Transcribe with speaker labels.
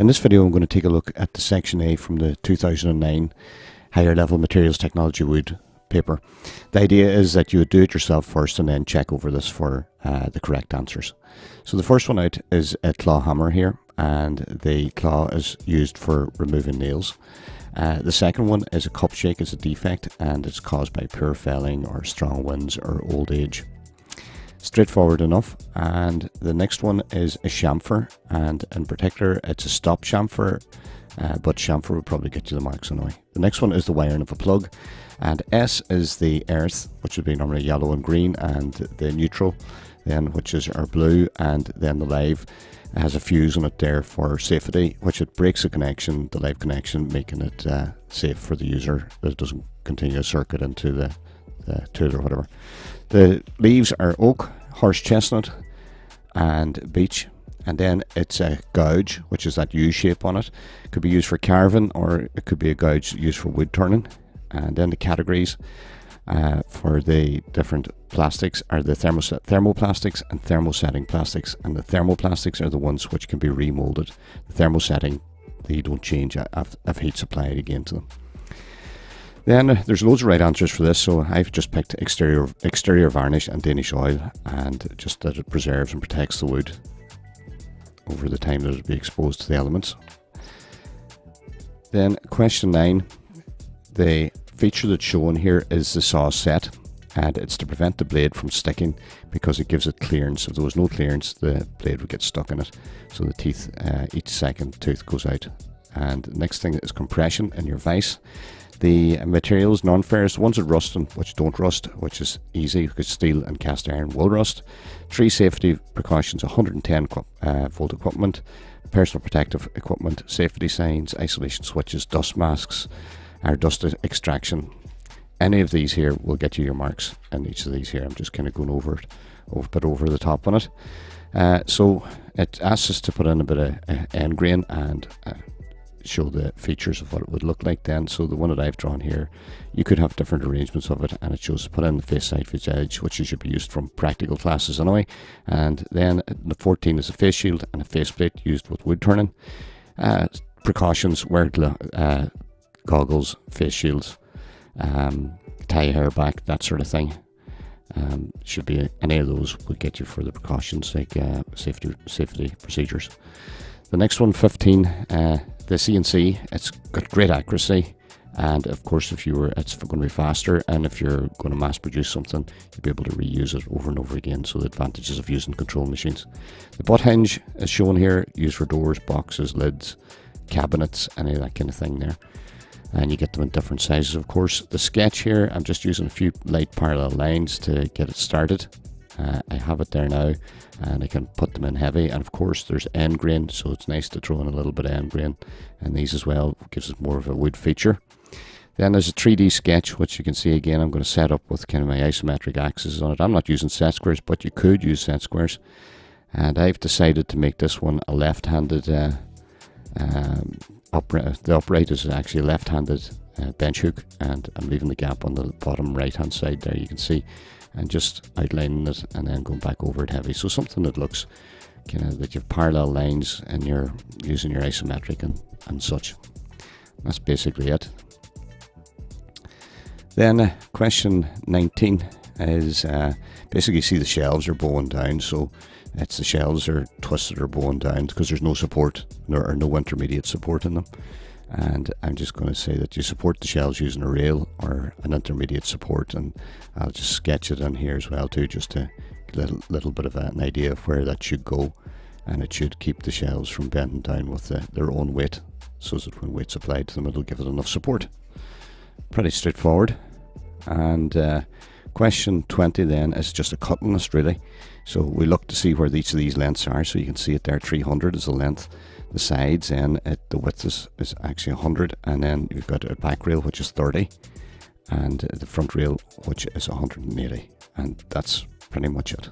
Speaker 1: In this video I'm going to take a look at the Section A from the 2009 Higher Level Materials Technology Wood paper. The idea is that you would do it yourself first and then check over this for the correct answers. So the first one out is a claw hammer here, and the claw is used for removing nails. The second one is a cup shake as a defect, and it's caused by poor felling or strong winds or old age. Straightforward enough. And the next one is a chamfer, and in particular it's a stop chamfer, but chamfer would probably get you the marks anyway. The next one is the wiring of a plug, and S is the earth, which would be normally yellow and green, and the neutral then, which is our blue, and then the live has a fuse on it there for safety, which it breaks the connection, the live connection, making it safe for the user, that it doesn't continue a circuit into the tool or whatever. The leaves are oak, horse chestnut and beech, and then it's a gouge, which is that U shape on it. It could be used for carving, or it could be a gouge used for wood turning. And then the categories for the different plastics are the thermoplastics and thermosetting plastics, and the thermoplastics are the ones which can be remolded. The thermosetting, they don't change if heat's applied again to them. Then there's loads of right answers for this, so I've just picked exterior varnish and Danish oil, and just that it preserves and protects the wood over the time that it'll be exposed to the elements. Then question 9, the feature that's shown here is the saw set, and it's to prevent the blade from sticking because it gives it clearance. If there was no clearance, the blade would get stuck in it, so the teeth, each second tooth goes out. And the next thing is compression in your vise. The materials, non-ferrous, ones that rust and which don't rust, which is easy because steel and cast iron will rust. 3 safety precautions: 110 volt equipment, personal protective equipment, safety signs, isolation switches, dust masks, or dust extraction. Any of these here will get you your marks, and each of these here I'm just kind of going over it, a bit over the top on it. So it asks us to put in a bit of end grain and show the features of what it would look like then. So the one that I've drawn here, you could have different arrangements of it, and it shows put in the face side face edge, which should be used from practical classes anyway. And then the 14 is a face shield and a faceplate used with wood turning. Precautions: wear goggles, face shields, tie your hair back, that sort of thing. Should be any of those would get you for the precautions, like safety procedures. The next one, 15, the CNC, it's got great accuracy, and of course it's going to be faster, and if you're going to mass produce something, you'll be able to reuse it over and over again, so the advantages of using control machines. The butt hinge is shown here, used for doors, boxes, lids, cabinets, any of that kind of thing there, and you get them in different sizes of course. The sketch here, I'm just using a few light parallel lines to get it started. I have it there now, and I can put them in heavy, and of course there's end grain, so it's nice to throw in a little bit of end grain, and these as well gives it more of a wood feature. Then there's a 3D sketch, which you can see again. I'm going to set up with kind of my isometric axes on it. I'm not using set squares, but you could use set squares, and I've decided to make this one a left-handed upright. The upright is actually a left-handed bench hook, and I'm leaving the gap on the bottom right hand side there, you can see, and just outlining it and then going back over it heavy, so something that looks kind of that you've parallel lines and you're using your isometric and such. That's basically it. Then question 19 is basically, you see the shelves are bowing down, so it's the shelves are twisted or bowing down because there's no support, there are no intermediate support in them. And I'm just going to say that you support the shelves using a rail or an intermediate support, and I'll just sketch it in here as well too, just to get a little bit of an idea of where that should go, and it should keep the shelves from bending down with their own weight, so that when weight's applied to them it'll give it enough support. Pretty straightforward. And question 20 then is just a cutting list really. So we look to see where each of these lengths are, so you can see it there, 300 is the length. The sides, and the width is actually 100, and then you've got a back rail which is 30, and the front rail which is 180, and that's pretty much it.